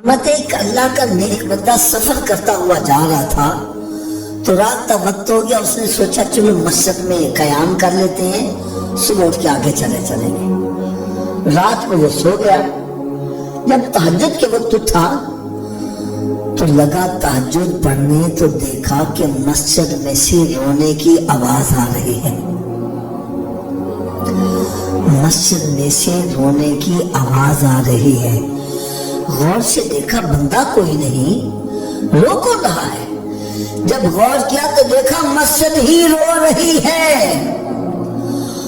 ایک اللہ کا نیک بندہ سفر کرتا ہوا جا رہا تھا تو رات کا وقت ہو گیا. اس نے سوچا چلو مسجد میں قیام کر لیتے ہیں, صبح اٹھ کے آگے چلیں گے. رات کو وہ سو گیا. جب تہجد کے وقت اٹھا تو لگا تہجد پڑھنے تو دیکھا کہ مسجد میں سے رونے کی آواز آ رہی ہے. مسجد میں سے رونے کی آواز آ رہی ہے. غور سے دیکھا بندہ کوئی نہیں, رو کون رہا ہے. جب غور کیا تو دیکھا مسجد ہی رو رہی ہے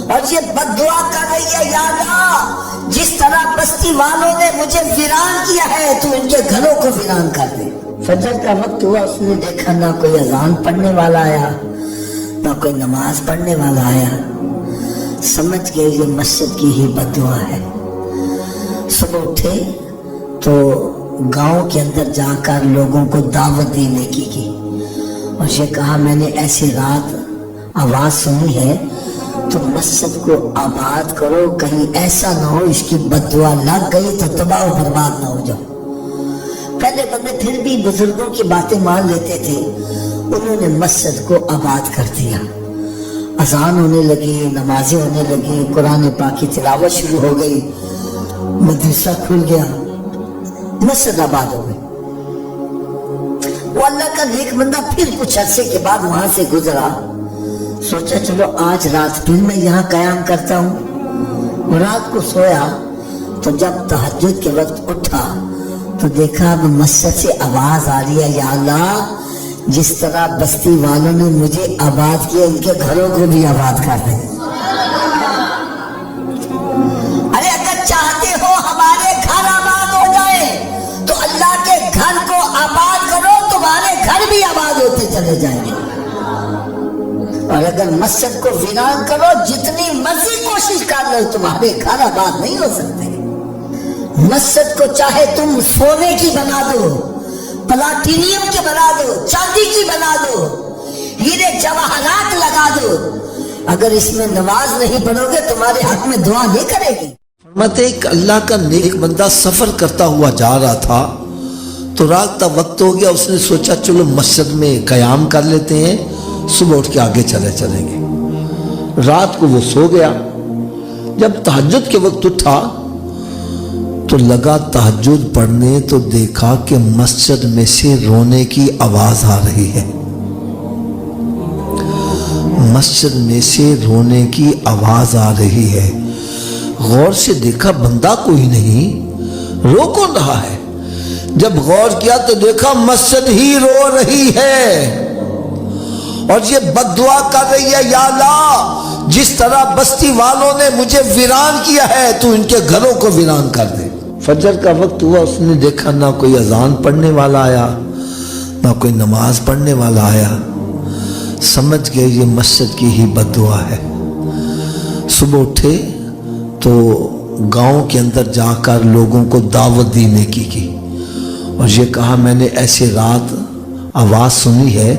اور یہ بد دعا کر رہی ہے, یا اللہ جس طرح بستی والوں نے مجھے ویران کیا ہے تو ان کے گھروں کو ویران کر دے. فجر کا وقت ہوا, اس نے دیکھا نہ کوئی اذان پڑھنے والا آیا نہ کوئی نماز پڑھنے والا آیا. سمجھ گئے یہ مسجد کی ہی بد دعا ہے. صبح اٹھے تو گاؤں کے اندر جا کر لوگوں کو دعوت دینے کی اور یہ کہا میں نے ایسی رات آواز سنی ہے تو مسجد کو آباد کرو, کہیں ایسا نہ ہو اس کی بد دعا لگ گئی تو تباہ و برباد نہ ہو جاؤ. پہلے بندے پھر بھی بزرگوں کی باتیں مان لیتے تھے, انہوں نے مسجد کو آباد کر دیا. اذان ہونے لگی, نمازیں ہونے لگی, قرآن پاک کی تلاوت شروع ہو گئی, مدرسہ کھل گیا, مسجد آباد ہو گئی. وہ اللہ کا نیک بندہ پھر کچھ عرصے کے بعد وہاں سے گزرا. سوچا چلو آج رات پھر میں یہاں قیام کرتا ہوں. وہ رات کو سویا تو جب تہجد کے وقت اٹھا تو دیکھا اب مسجد سے آواز آ رہی ہے, یا اللہ جس طرح بستی والوں نے مجھے آباد کیا ان کے گھروں کو بھی آباد کر دیں. ارے اگر چاہتے ہو ہمارے گھر آباد ہو جائے تو اللہ کے گھر کو آباد کرو, تمہارے گھر بھی آباد ہوتے چلے جائیں گے. اور اگر مسجد کو ویران کرو, جتنی مرضی کوشش کر لو تمہارے گھر آباد نہیں ہو سکتے. مسجد کو چاہے تم سونے کی بنا دو, پلاٹینیم کی بنا دو, چاندی کی بنا دو, ہیرے جواہرات لگا دو, اگر اس میں نماز نہیں پڑھو گے تمہارے حق میں دعا نہیں کرے گی. ایک اللہ کا نیک بندہ سفر کرتا ہوا جا رہا تھا تو رات کا وقت ہو گیا. اس نے سوچا چلو مسجد میں قیام کر لیتے ہیں, صبح اٹھ کے آگے چلیں گے. رات کو وہ سو گیا. جب تہجد کے وقت اٹھا تو لگا تہجد پڑھنے تو دیکھا کہ مسجد میں سے رونے کی آواز آ رہی ہے. مسجد میں سے رونے کی آواز آ رہی ہے. غور سے دیکھا بندہ کوئی نہیں, رو کون رہا ہے. جب غور کیا تو دیکھا مسجد ہی رو رہی ہے اور یہ بد دعا کر رہی ہے, یا اللہ جس طرح بستی والوں نے مجھے ویران کیا ہے تو ان کے گھروں کو ویران کر دے. فجر کا وقت ہوا, اس نے دیکھا نہ کوئی اذان پڑھنے والا آیا نہ کوئی نماز پڑھنے والا آیا. سمجھ گئے یہ مسجد کی ہی بد دعا ہے. صبح اٹھے تو گاؤں کے اندر جا کر لوگوں کو دعوت دینے کی اور یہ کہا میں نے ایسی رات آواز سنی ہے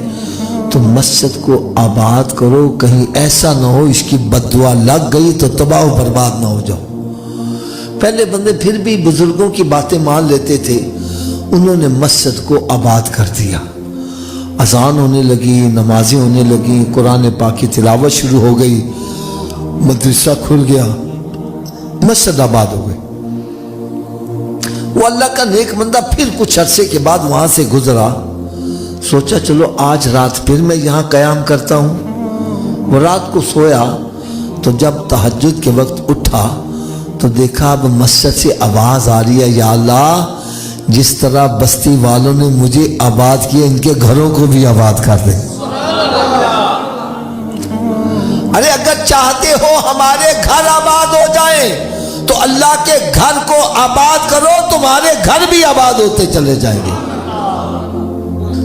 تو مسجد کو آباد کرو, کہیں ایسا نہ ہو اس کی بد دعا لگ گئی تو تباہ و برباد نہ ہو جاؤ. پہلے بندے پھر بھی بزرگوں کی باتیں مان لیتے تھے, انہوں نے مسجد کو آباد کر دیا. اذان ہونے لگی, نمازیں ہونے لگی, قرآن پاک کی تلاوت شروع ہو گئی, مدرسہ کھل گیا, مسجد آباد ہو گئی. وہ اللہ کا نیک بندہ پھر کچھ عرصے کے بعد وہاں سے گزرا. سوچا چلو آج رات پھر میں یہاں قیام کرتا ہوں. وہ رات کو سویا تو جب تہجد کے وقت اٹھا تو دیکھا اب مسجد سے آواز آ رہی ہے, یا اللہ جس طرح بستی والوں نے مجھے آباد کیا ان کے گھروں کو بھی آباد کر دیں. ارے اگر چاہتے ہو ہمارے گھر آباد ہو جائیں تو اللہ کے گھر کو آباد کرو, تمہارے گھر بھی آباد ہوتے چلے جائیں گے.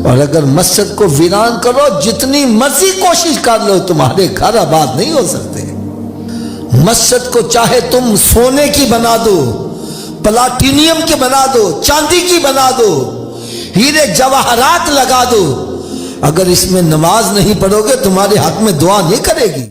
اور اگر مسجد کو ویران کرو, جتنی مرضی کوشش کر لو تمہارے گھر آباد نہیں ہو سکتے. مسجد کو چاہے تم سونے کی بنا دو, پلاٹینیم کی بنا دو, چاندی کی بنا دو, ہیرے جواہرات لگا دو, اگر اس میں نماز نہیں پڑھو گے تمہارے حق میں دعا نہیں کرے گی.